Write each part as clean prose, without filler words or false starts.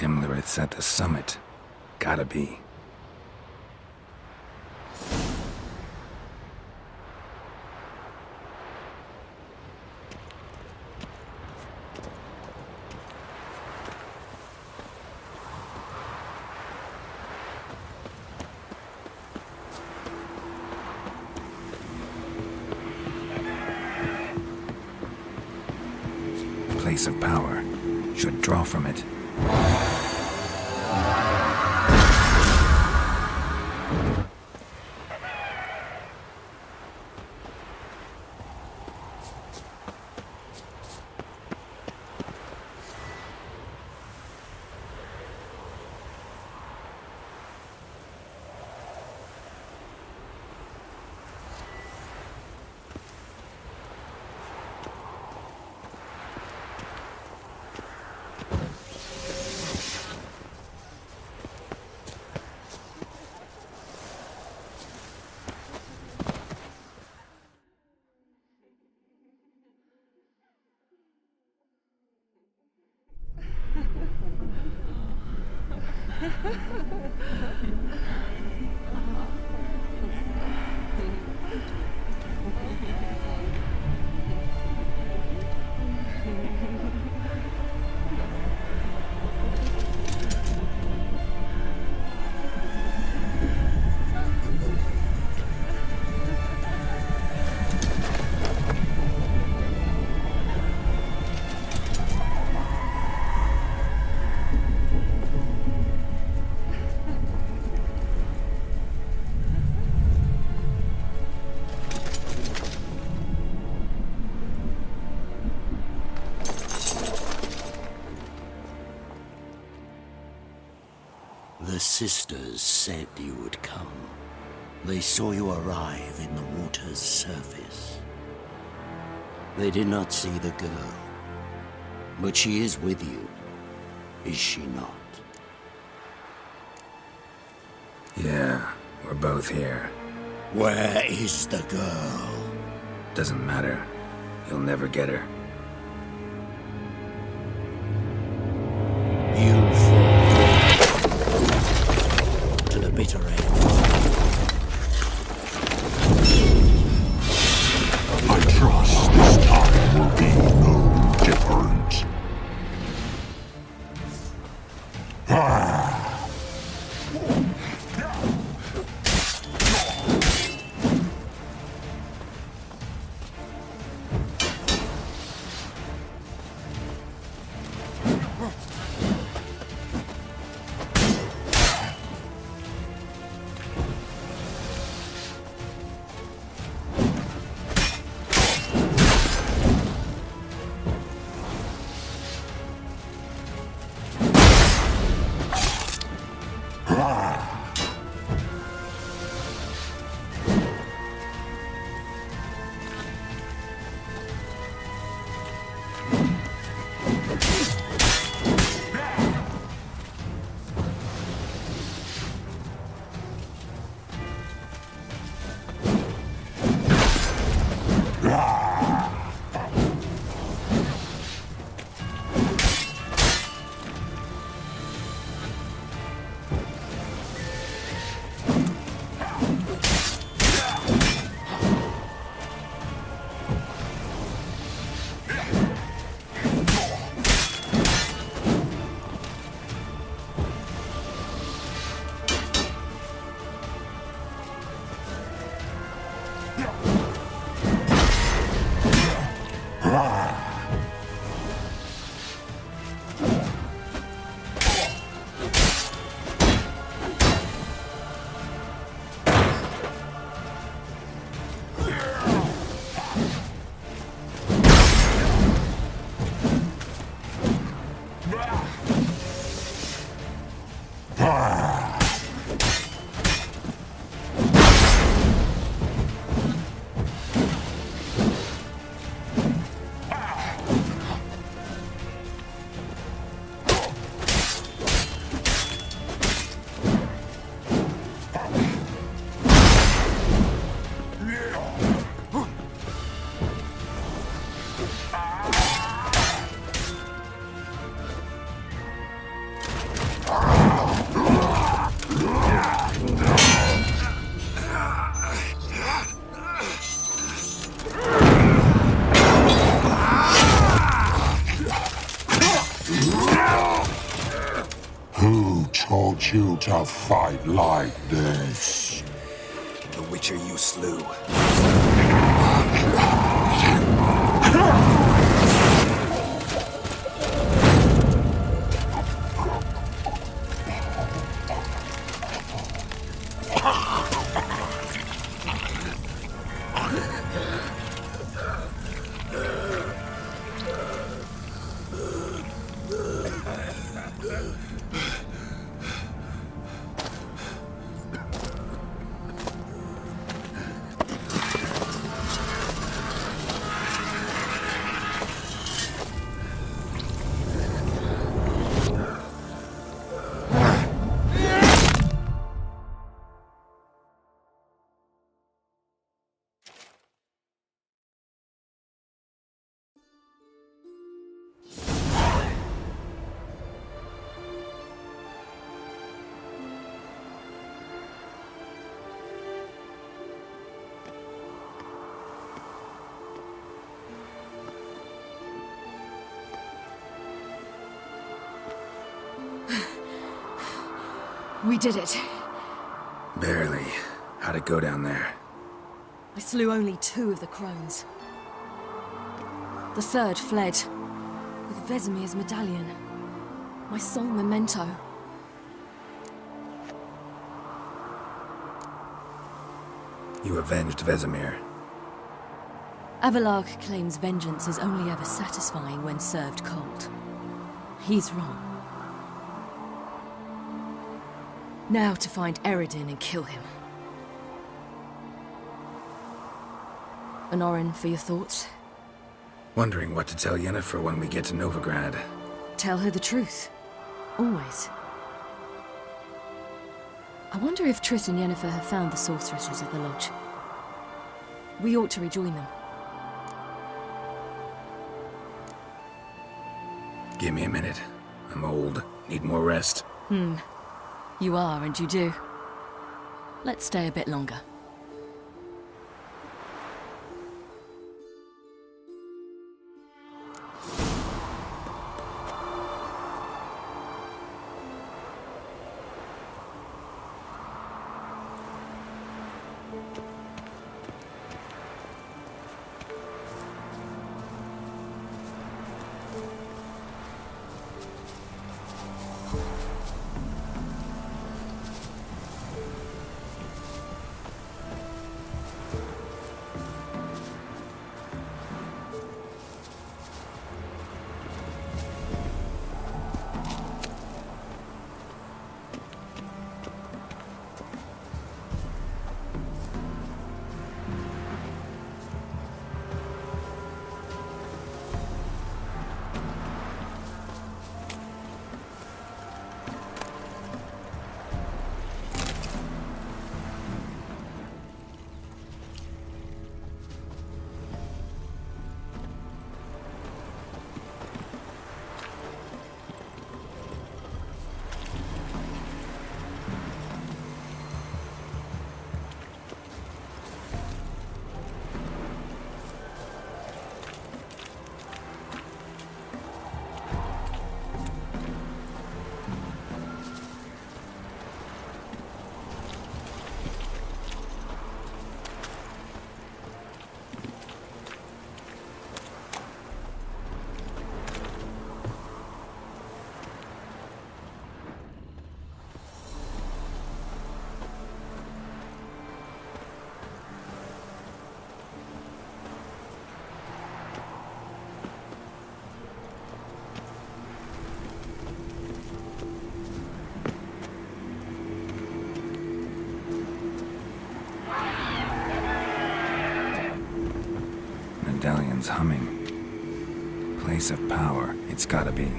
Imlerith's at the summit. Gotta be. Place of power. Should draw from it. The sisters said you would come. They saw you arrive in the water's surface. They did not see the girl. But she is with you, is she not? Yeah, we're both here. Where is the girl? Doesn't matter. You'll never get her. You fall to the bitter end. I trust this time will be no different. taught you to fight like this? The Witcher you slew. We did it. Barely. How'd it go down there? I slew only 2 of the crones. The third fled, with Vesemir's medallion. My sole memento. You avenged Vesemir. Avalark claims vengeance is only ever satisfying when served cold. He's wrong. Now to find Eredin and kill him. Honorin, for your thoughts? Wondering what to tell Yennefer when we get to Novigrad. Tell her the truth. Always. I wonder if Triss and Yennefer have found the sorceresses at the lodge. We ought to rejoin them. Give me a minute. I'm old. Need more rest. You are, and you do. Let's stay a bit longer. Medallion's humming. Place of power, it's gotta be.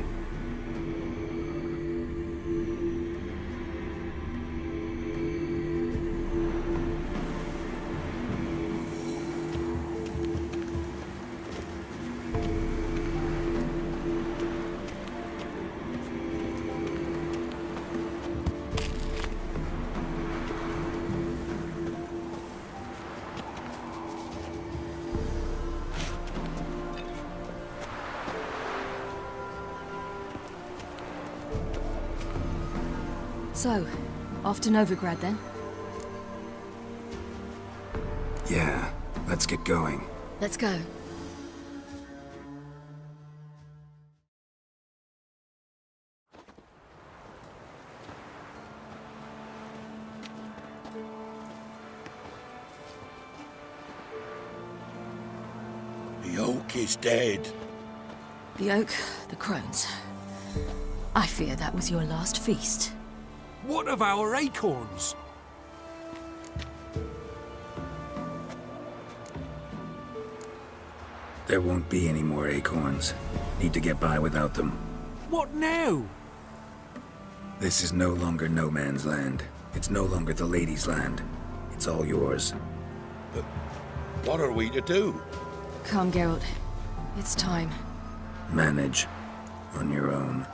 So, off to Novigrad then? Yeah, let's get going. Let's go. The oak is dead. The oak, the crones. I fear that was your last feast. What of our acorns? There won't be any more acorns. Need to get by without them. What now? This is no longer no man's land. It's no longer the lady's land. It's all yours. But what are we to do? Come, Geralt. It's time. Manage. On your own.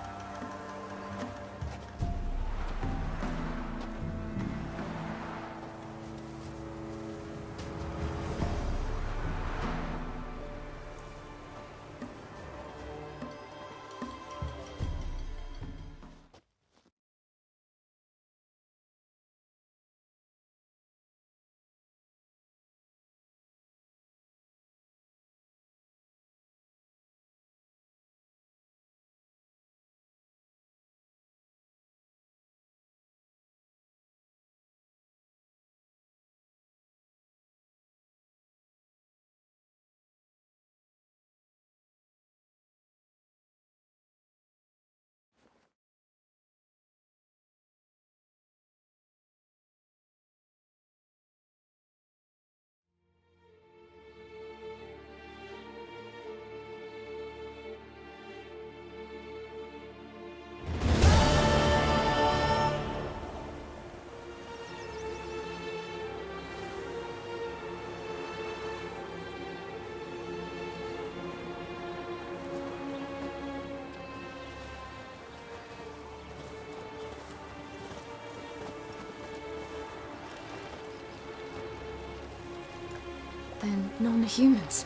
Then non-humans.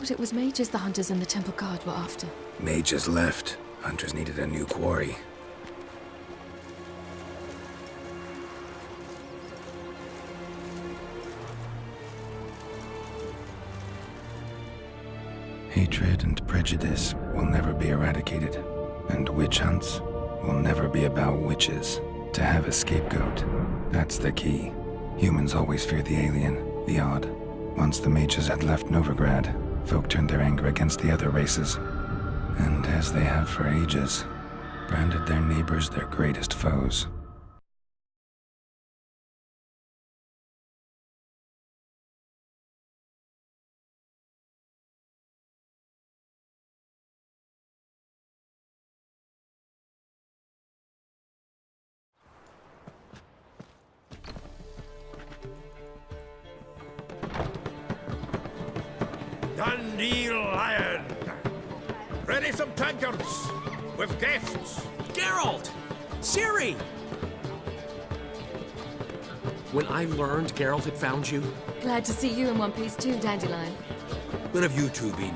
But it was mages the hunters and the temple guard were after. Mages left. Hunters needed a new quarry. Hatred and prejudice will never be eradicated, and witch hunts will never be about witches. To have a scapegoat, that's the key. Humans always fear the alien, the odd. Once the mages had left Novigrad, folk turned their anger against the other races, and as they have for ages, branded their neighbors their greatest foes. Dandelion! Ready some tankards with guests. Geralt! Ciri! When I learned Geralt had found you, Glad to see you in one piece too, Dandelion. Where have you two been?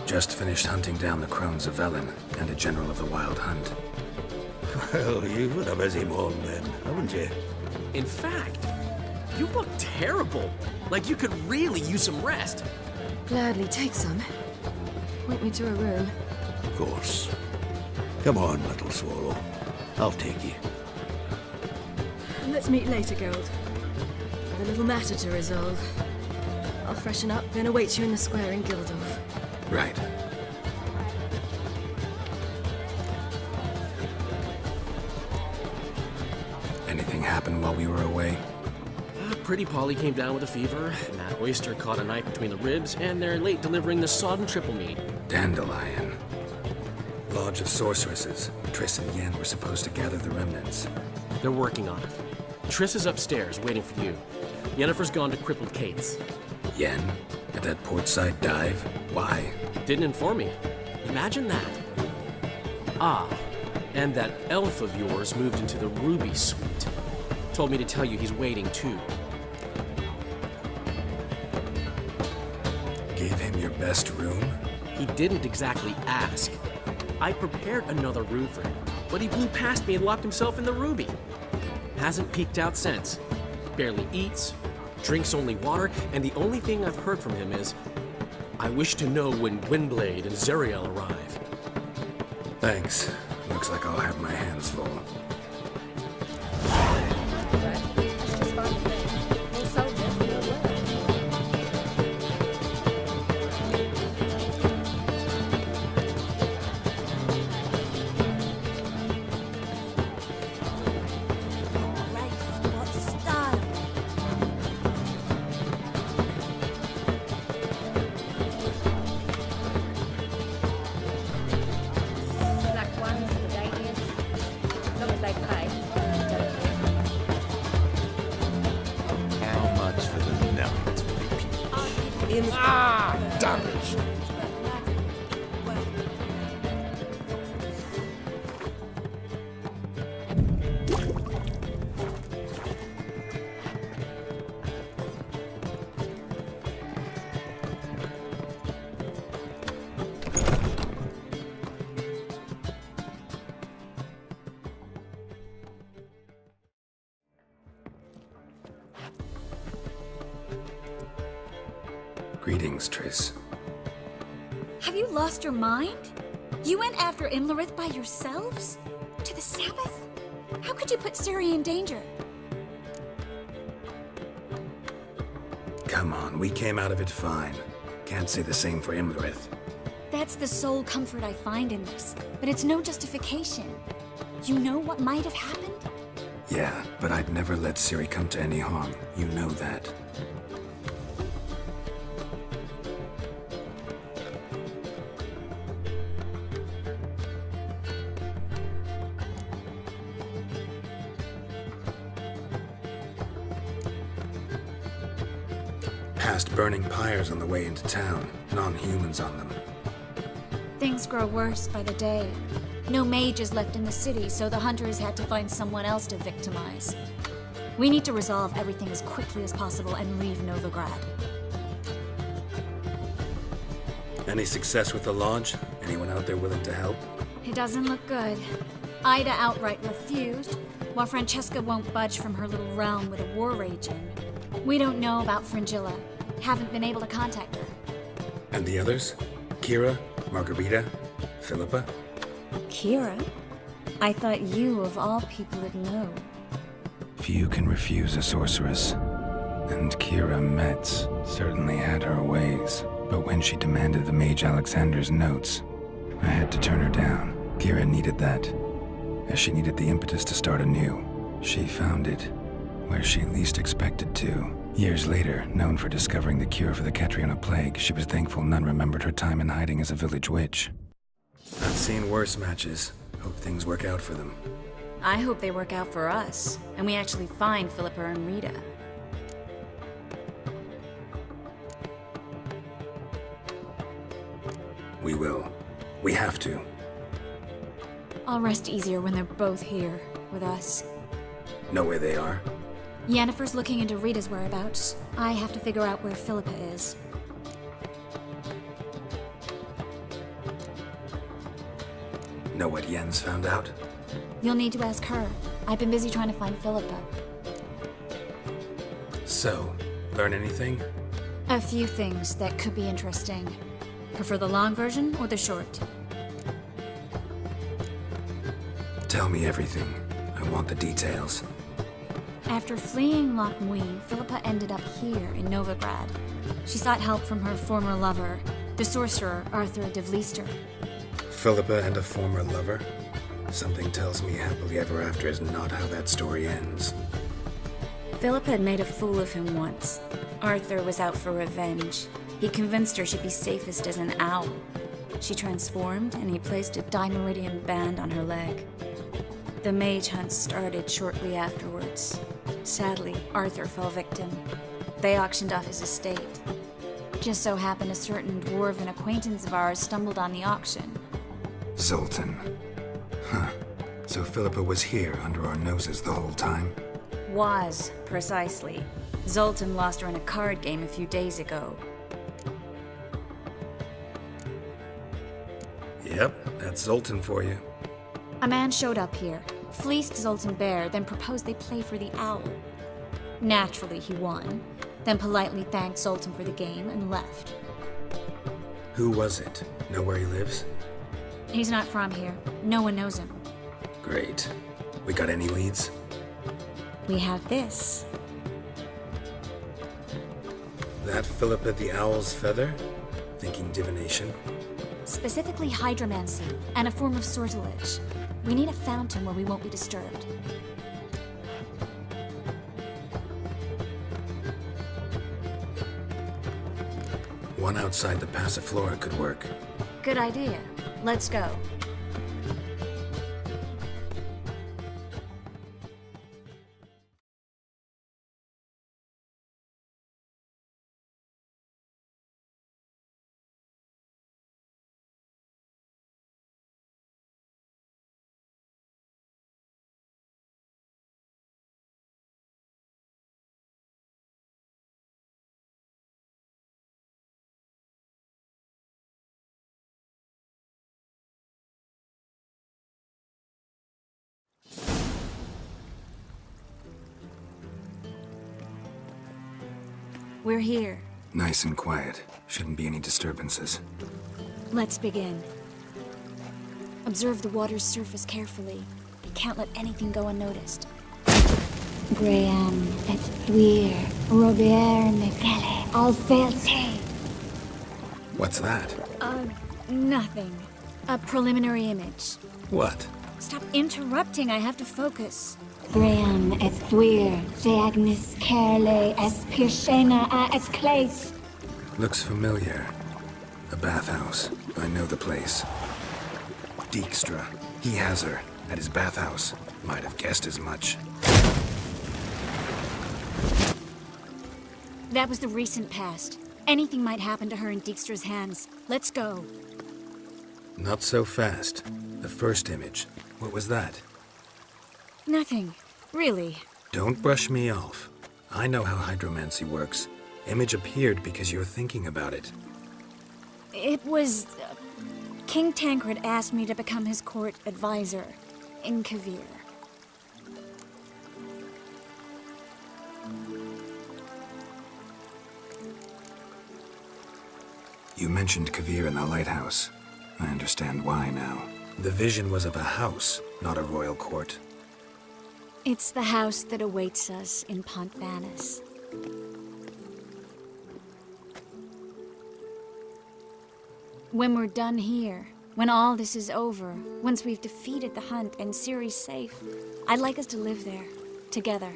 Just finished hunting down the crones of Velen and a general of the Wild Hunt. Well, you've had a busy morning then, haven't you? in fact, you look terrible. Like you could really use some rest. Gladly take some. Point me to a room. Of course. Come on, little swallow. I'll take you. Let's meet later, Geralt. I've a little matter to resolve. I'll freshen up, then await you in the square in Gildorf. Right. Anything happen while we were away? Pretty Polly came down with a fever, and that oyster caught a knife between the ribs, and they're late delivering the sodden triple meat. Dandelion. Lodge of Sorceresses. Triss and Yen were supposed to gather the remnants. They're working on it. Triss is upstairs, waiting for you. Yennefer's gone to Crippled Kate's. Yen? At that portside dive? Why? Didn't inform me. Imagine that. Ah, and that elf of yours moved into the Ruby Suite. Told me to tell you he's waiting too. gave him your best room? He didn't exactly ask. I prepared another room for him, but he blew past me and locked himself in the Ruby. Hasn't peeked out since. Barely eats, drinks only water, and the only thing I've heard from him is, "I wish to know when Gwynblade and Zariel arrive." Thanks. Looks like I'll have my hands full. How much for the nuts for the people? Damage! Greetings, Triss. Have you lost your mind? You went after Imlerith by yourselves? To the Sabbath? How could you put Ciri in danger? Come on, we came out of it fine. Can't say the same for Imlerith. That's the sole comfort I find in this, but it's no justification. You know what might have happened? Yeah, but I'd never let Ciri come to any harm. You know that. Past burning pyres on the way into town, non-humans on them. Things grow worse by the day. No mages left in the city, so the hunters had to find someone else to victimize. We need to resolve everything as quickly as possible and leave Novigrad. Any success with the launch? Anyone out there willing to help? It doesn't look good. Ida outright refused, while Francesca won't budge from her little realm with a war raging. We don't know about Fringilla. Haven't been able to contact her. And the others? Kira? Margarita? Philippa? Kira? I thought you, of all people, would know. Few can refuse a sorceress. And Kira Metz certainly had her ways. But when she demanded the Mage Alexander's notes, I had to turn her down. Kira needed that, as she needed the impetus to start anew. She found it where she least expected to. Years later, known for discovering the cure for the Catriona plague, she was thankful none remembered her time in hiding as a village witch. I've seen worse matches. Hope things work out for them. I hope they work out for us, and we actually find Philippa and Rita. We will. We have to. I'll rest easier when they're both here, with us. Know where they are? Yennefer's looking into Rita's whereabouts. I have to figure out where Philippa is. Know what Yen's found out? You'll need to ask her. I've been busy trying to find Philippa. So, learn anything? A few things that could be interesting. Prefer the long version or the short? Tell me everything. I want the details. After fleeing Loch Muin, Philippa ended up here in Novigrad. She sought help from her former lover, the sorcerer Arthur de Vlister. Philippa and a former lover? Something tells me happily ever after is not how that story ends. Philippa had made a fool of him once. Arthur was out for revenge. He convinced her she'd be safest as an owl. She transformed, and he placed a Dimeridian band on her leg. The mage hunt started shortly afterwards. Sadly, Arthur fell victim. They auctioned off his estate. Just so happened a certain dwarven acquaintance of ours stumbled on the auction. Zoltan. Huh. So Philippa was here under our noses the whole time? Was, precisely. Zoltan lost her in a card game a few days ago. Yep, that's Zoltan for you. A man showed up here, fleeced Zoltan bare, then proposed they play for the owl. Naturally, he won, then politely thanked Zoltan for the game and left. Who was it? Know where he lives? He's not from here. No one knows him. Great. We got any leads? We have this. That Philippa the Owl's feather? Thinking divination? Specifically hydromancy, and a form of sortilege. We need a fountain where we won't be disturbed. One outside the Passiflora could work. Good idea. Let's go. We're here. Nice and quiet. Shouldn't be any disturbances. Let's begin. Observe the water's surface carefully. We can't let anything go unnoticed. Graham, et thuir, Robert Mekele, Alfelte. What's that? Nothing. A preliminary image. What? Stop interrupting, I have to focus. Graham, et thuir, Deagnis Kerle, es Pirshena a et Clates. Looks familiar. A bathhouse. I know the place. Dijkstra. He has her. At his bathhouse. Might have guessed as much. That was the recent past. Anything might happen to her in Dijkstra's hands. Let's go. Not so fast. The first image. What was that? Nothing. Really. Don't brush me off. I know how hydromancy works. Image appeared because you're thinking about it. It was... King Tancred asked me to become his court advisor in Kavir. You mentioned Kavir in the lighthouse. I understand why now. The vision was of a house, not a royal court. It's the house that awaits us in Pont Vanis. When we're done here, when all this is over, once we've defeated the hunt and Ciri's safe, I'd like us to live there, together.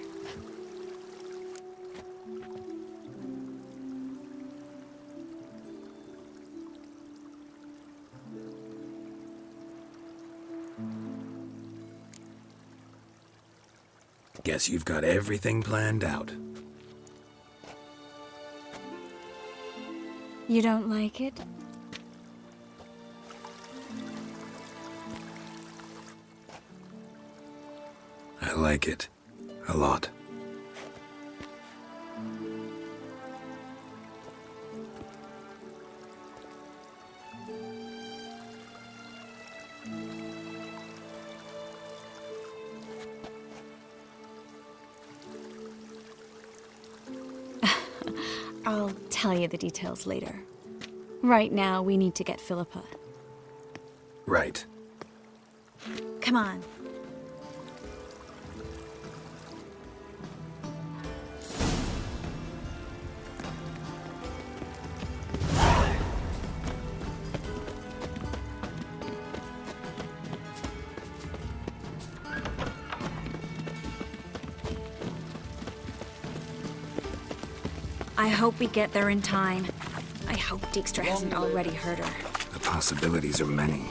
Guess you've got everything planned out. You don't like it? I like it. A lot. I'll tell you the details later. Right now, we need to get Philippa. Right. Come on. I hope we get there in time. I hope Dijkstra hasn't already hurt her. The possibilities are many.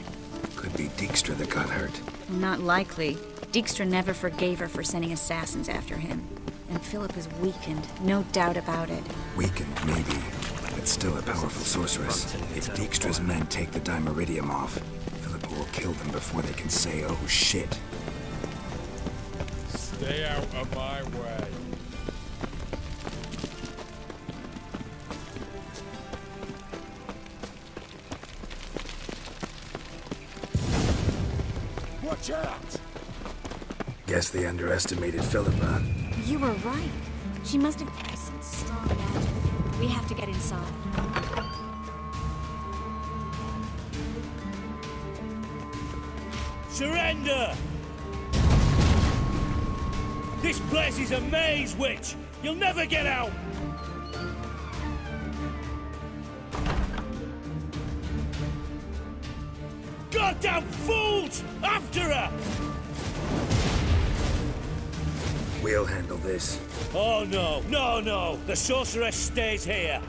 Could be Dijkstra that got hurt. Not likely. Dijkstra never forgave her for sending assassins after him. And Philip is weakened, no doubt about it. Weakened, maybe, but still a powerful sorceress. If Dijkstra's men take the Dimeridium off, Philippa will kill them before they can say, oh shit. Stay out of my way. Watch out! Guess they underestimated Philippa. You were right. She must have some strong magic. We have to get inside. Surrender! This place is a maze, witch! You'll never get out! Goddamn fools! After her! We'll handle this. Oh no, no, no! The sorceress stays here!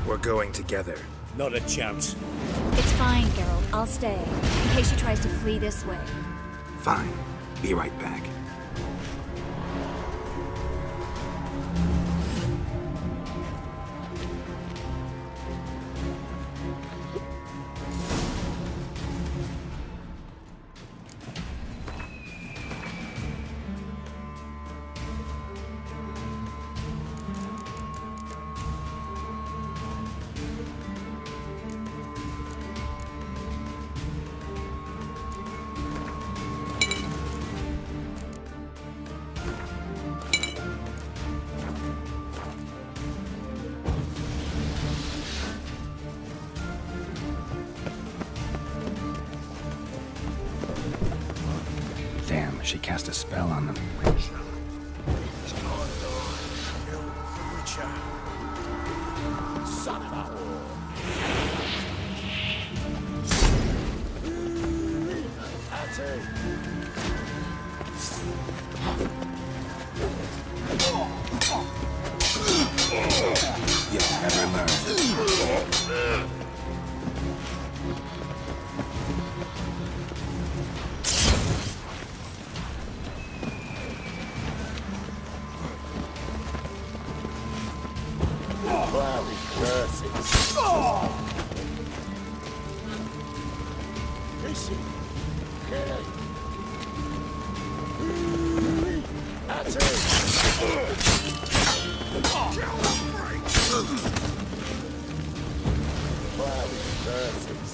We're going together. Not a chance. It's fine, Geralt. I'll stay, in case she tries to flee this way. Fine. Be right back. Damn, she cast a spell on them. Son of a whore. That's it. You'll never learn. Bloody curses. Easy. Get it. That's it. Bloody curses.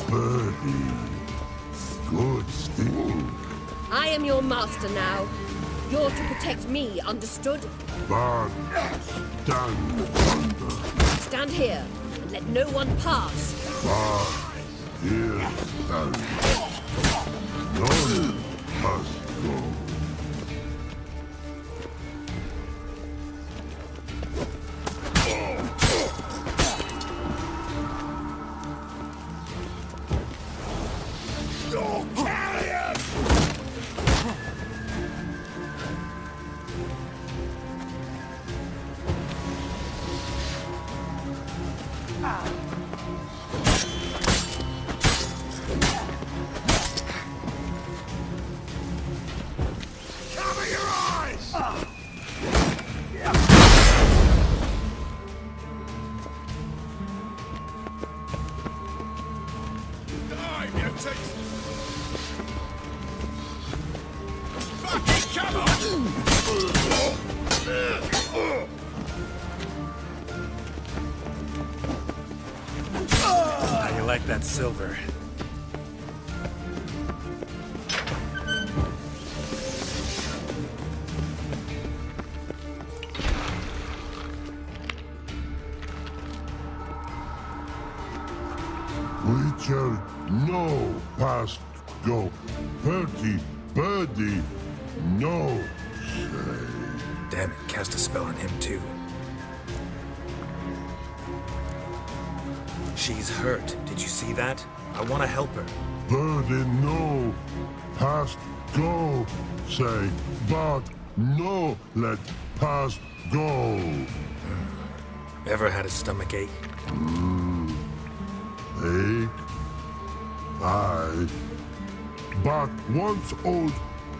Birdie. Good sting. I am your master now. You're to protect me, understood? But stand under. Stand here and let no one pass. But here stand. None must go. How you like that silver? Witcher, no past go. Birdie, birdie, no say. Damn it, cast a spell on him too. She's hurt. Did you see that? I want to help her. Birdie, no. Past go, say. But no, let past go. Ever had a stomach ache? Ache? Aye. But once old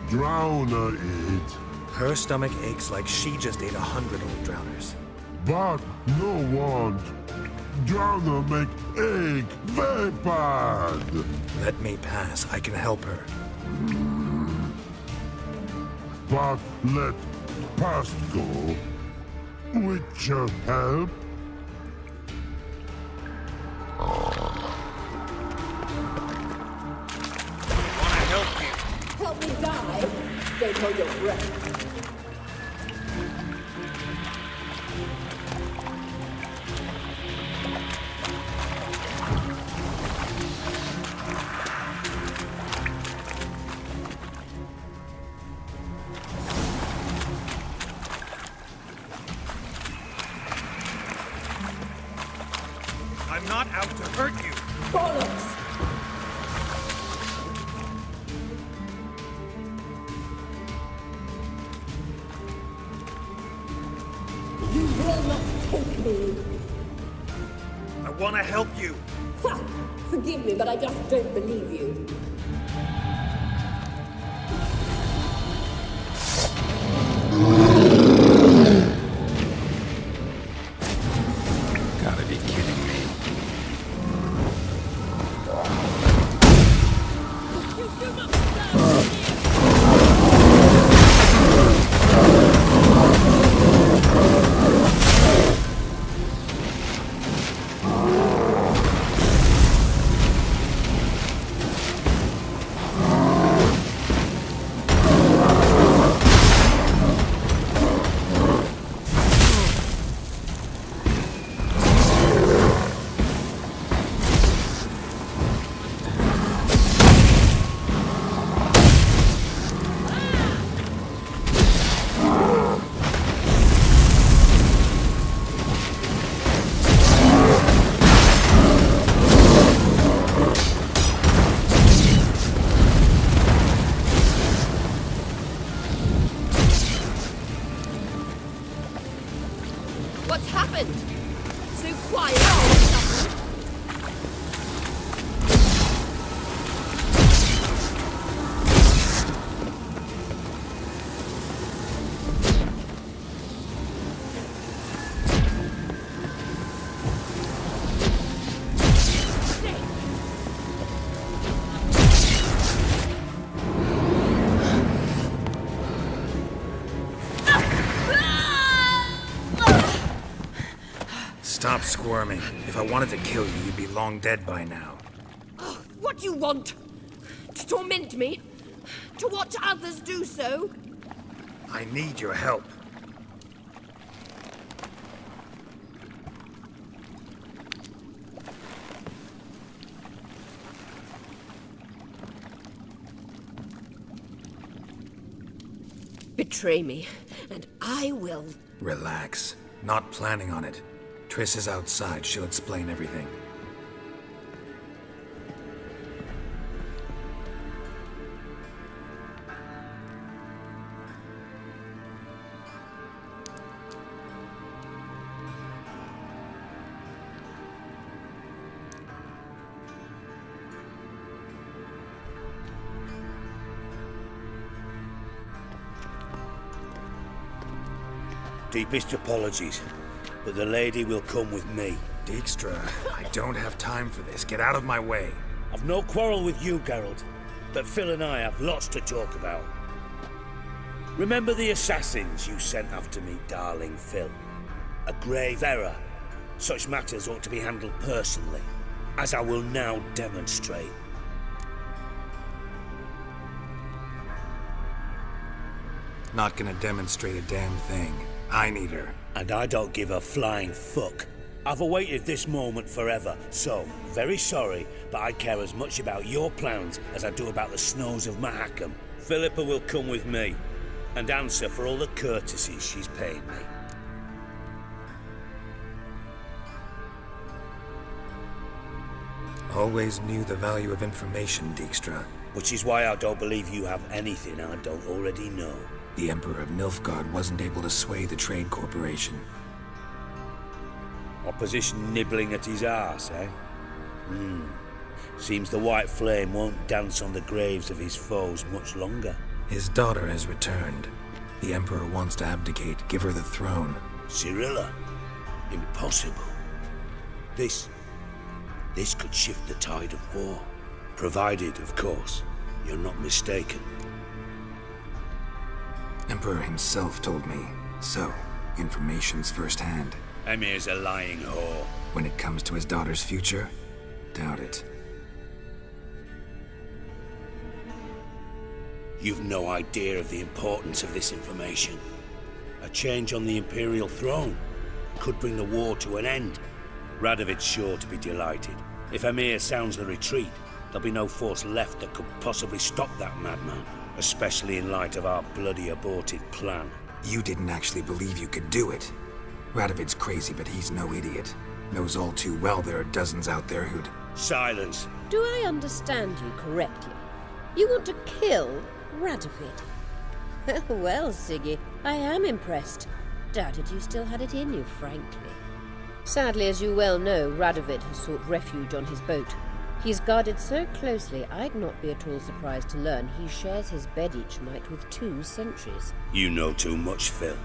drowner eat. Her stomach aches like she just ate 100 old drowners. But no want. Drowner make ache very bad. Let me pass. I can help her. But let past go. With your help. Wanna help you? Help me die? Don't hold your breath. I'm not out to hurt you. Bollocks! You will not take me. I want to help you. Ha! Forgive me, but I just don't believe you. Gotta be kidding me. What's happened? So quiet all of a sudden. Stop squirming. If I wanted to kill you, you'd be long dead by now. Oh, what do you want? To torment me? To watch others do so? I need your help. Betray me, and I will. Relax. Not planning on it. Triss is outside. She'll explain everything. Deepest apologies, but the lady will come with me. Dijkstra, I don't have time for this. Get out of my way. I've no quarrel with you, Geralt, but Phil and I have lots to talk about. Remember the assassins you sent after me, darling Phil? A grave error. Such matters ought to be handled personally, as I will now demonstrate. Not gonna demonstrate a damn thing. I need her. And I don't give a flying fuck. I've awaited this moment forever, so, very sorry, but I care as much about your plans as I do about the snows of Mahakam. Philippa will come with me, and answer for all the courtesies she's paid me. Always knew the value of information, Dijkstra. Which is why I don't believe you have anything I don't already know. The Emperor of Nilfgaard wasn't able to sway the Trade Corporation. Opposition nibbling at his arse, eh? Seems the White Flame won't dance on the graves of his foes much longer. His daughter has returned. The Emperor wants to abdicate, give her the throne. Cirilla? Impossible. This could shift the tide of war. Provided, of course, you're not mistaken. Emperor himself told me. So, information's firsthand. Emir's a lying whore. When it comes to his daughter's future, doubt it. You've no idea of the importance of this information. A change on the Imperial throne could bring the war to an end. Radovid's sure to be delighted. If Emir sounds the retreat, there'll be no force left that could possibly stop that madman, especially in light of our bloody aborted plan. You didn't actually believe you could do it. Radovid's crazy, but he's no idiot. Knows all too well there are dozens out there who'd... Silence! Do I understand you correctly? You want to kill Radovid? Well, Siggy, I am impressed. Doubted you still had it in you, frankly. Sadly, as you well know, Radovid has sought refuge on his boat. He's guarded so closely, I'd not be at all surprised to learn he shares his bed each night with 2 sentries. You know too much, Phil.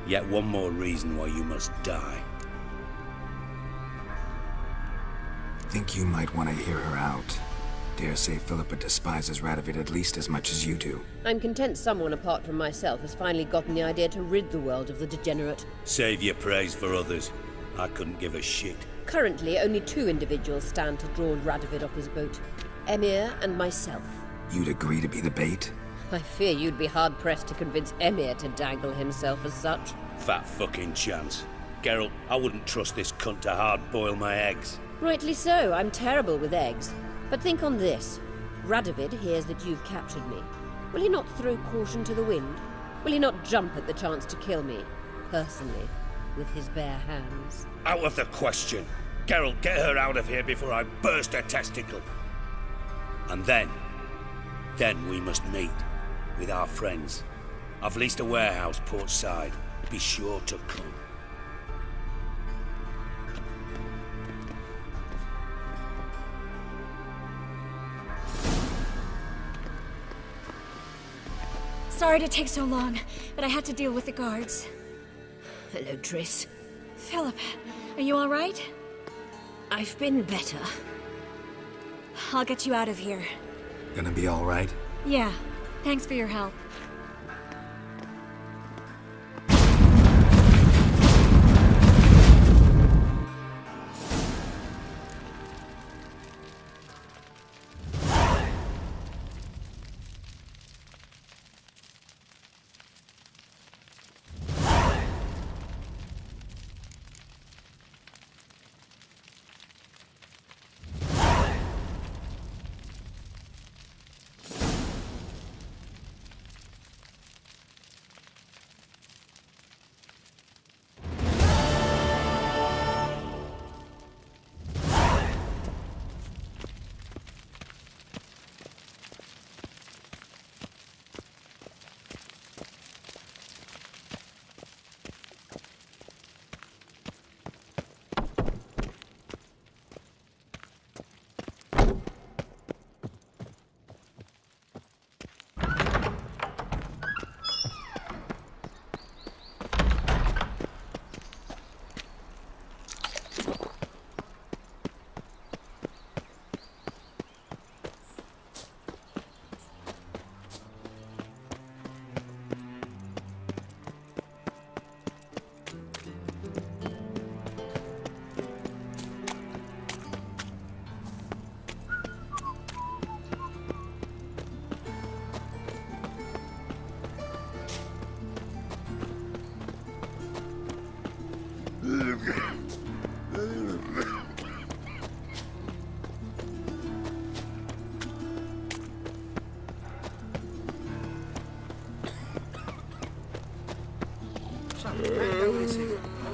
Yet one more reason why you must die. Think you might want to hear her out. Dare say Philippa despises Radovid at least as much as you do. I'm content someone apart from myself has finally gotten the idea to rid the world of the degenerate. Save your praise for others. I couldn't give a shit. Currently, only 2 individuals stand to draw Radovid off his boat. Emir and myself. You'd agree to be the bait? I fear you'd be hard-pressed to convince Emir to dangle himself as such. Fat fucking chance. Geralt, I wouldn't trust this cunt to hard-boil my eggs. Rightly so, I'm terrible with eggs. But think on this. Radovid hears that you've captured me. Will he not throw caution to the wind? Will he not jump at the chance to kill me, personally, with his bare hands? Out of the question. Geralt, get her out of here before I burst her testicle. And then we must meet with our friends. I've leased a warehouse port side. Be sure to come. Sorry to take so long, but I had to deal with the guards. Hello, Triss. Philip, are you all right? I've been better. I'll get you out of here. Gonna be all right? Yeah. Thanks for your help.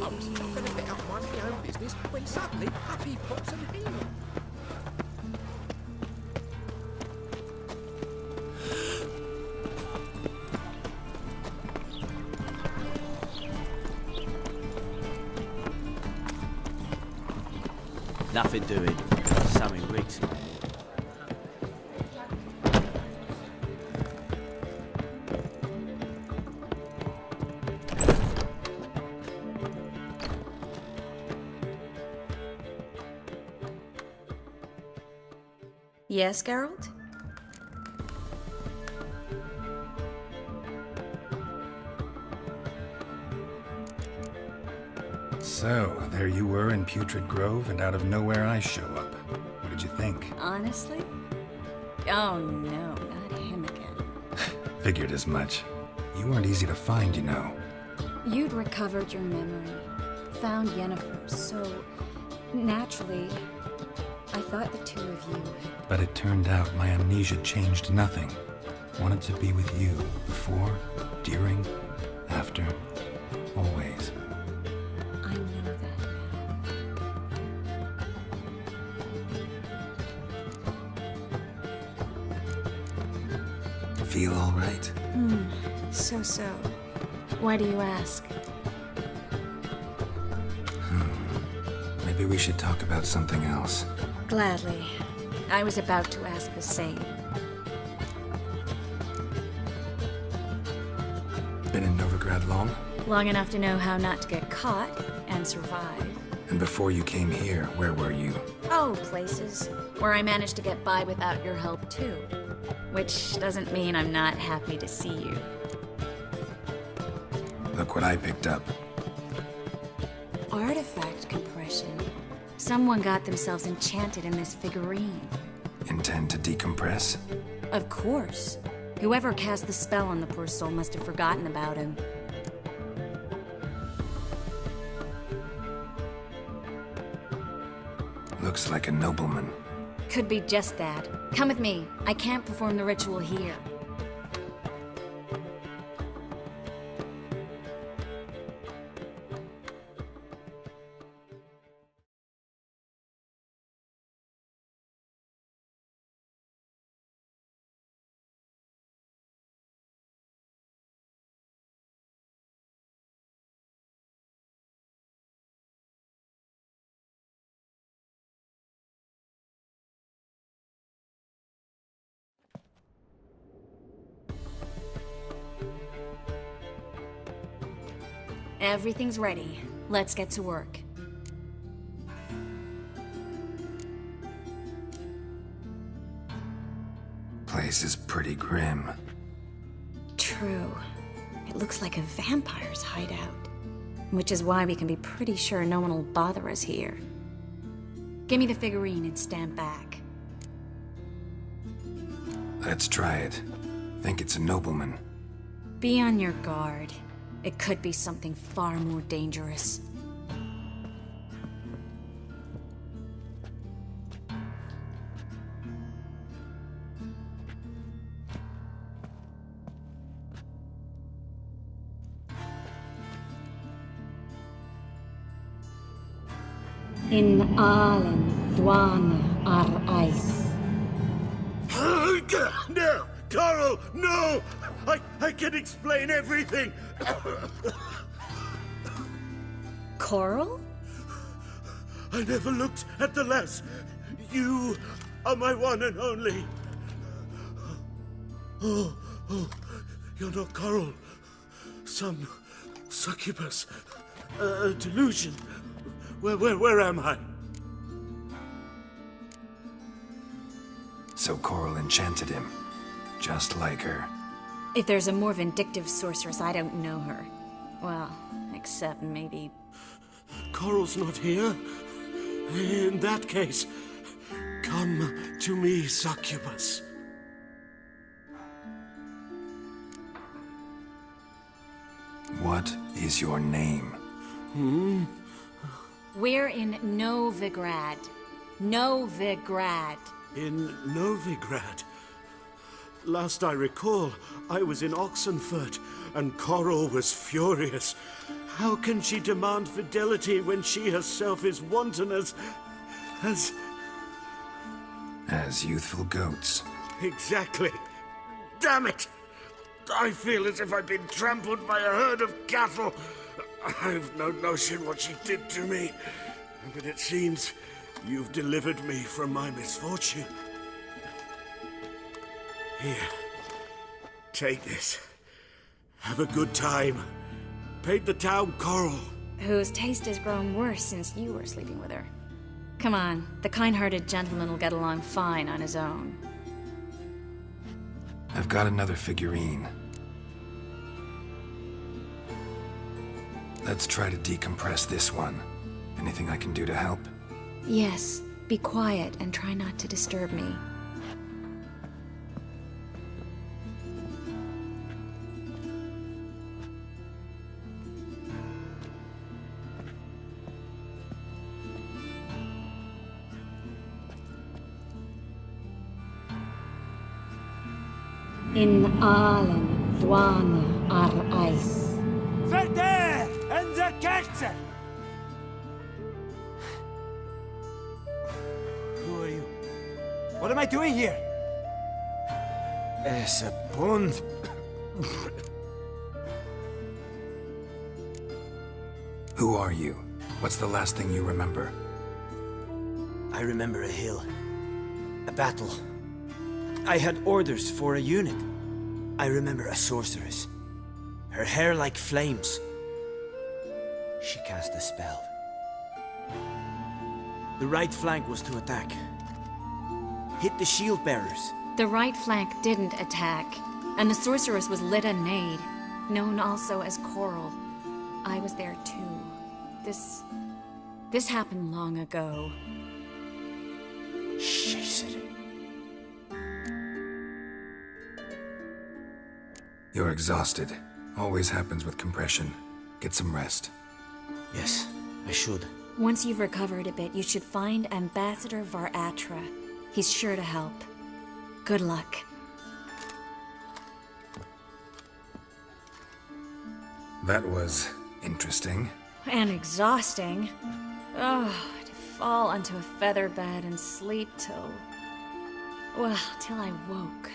I was laughing a bit out my own business when suddenly up he pops and in. Nothing doing. Something reeks. Yes, Geralt? So, there you were in Putrid Grove, and out of nowhere I show up. What did you think? Honestly? Oh no, not him again. Figured as much. You weren't easy to find, you know. You'd recovered your memory, found Yennefer, so naturally, I thought the two of you had... But it turned out my amnesia changed nothing. Wanted to be with you, before, during, after, always. I know that now. Feel all right? So. Why do you ask? Maybe we should talk about something else. Gladly. I was about to ask the same. Been in Novigrad long? Long enough to know how not to get caught and survive. And before you came here, where were you? Oh, places where I managed to get by without your help too. Which doesn't mean I'm not happy to see you. Look what I picked up. Artifact compression. Someone got themselves enchanted in this figurine. Intend to decompress? Of course. Whoever cast the spell on the poor soul must have forgotten about him. Looks like a nobleman. Could be just that. Come with me. I can't perform the ritual here. Everything's ready. Let's get to work. Place is pretty grim. True. It looks like a vampire's hideout. Which is why we can be pretty sure no one will bother us here. Give me the figurine and stand back. Let's try it. Think it's a nobleman. Be on your guard. It could be something far more dangerous. In Allen, Dwana, ar Ice. No! Coral, no! I can explain everything! Coral? I never looked at the lass. You are my one and only. Oh, you're not Coral. Some succubus. A delusion. Where am I? So Coral enchanted him. Just like her. If there's a more vindictive sorceress, I don't know her. Well, except maybe... Coral's not here? In that case, come to me, succubus. What is your name? We're in Novigrad. Novigrad. In Novigrad? Last I recall, I was in Oxenfurt, and Coral was furious. How can she demand fidelity when she herself is wanton as youthful goats. Exactly. Damn it! I feel as if I've been trampled by a herd of cattle. I've no notion what she did to me, but it seems You've delivered me from my misfortune. Here. Take this. Have a good time. Paint the town coral. Whose taste has grown worse since you were sleeping with her. Come on, the kind-hearted gentleman will get along fine on his own. I've got another figurine. Let's try to decompress this one. Anything I can do to help? Yes, be quiet and try not to disturb me. In allen dwana ar eis. Verder and the Kerze! Who are you? What am I doing here? Es a pond. Who are you? What's the last thing you remember? I remember a hill. A battle. I had orders for a unit. I remember a sorceress. Her hair like flames. She cast a spell. The right flank was to attack. Hit the shield bearers. The right flank didn't attack, and the sorceress was Lyda Nade, known also as Coral. I was there too. This happened long ago. Shit. You're exhausted. Always happens with compression. Get some rest. Yes, I should. Once you've recovered a bit, you should find Ambassador Var-Atra. He's sure to help. Good luck. That was interesting. And exhausting. Oh, to fall onto a feather bed and sleep till... well, till I woke.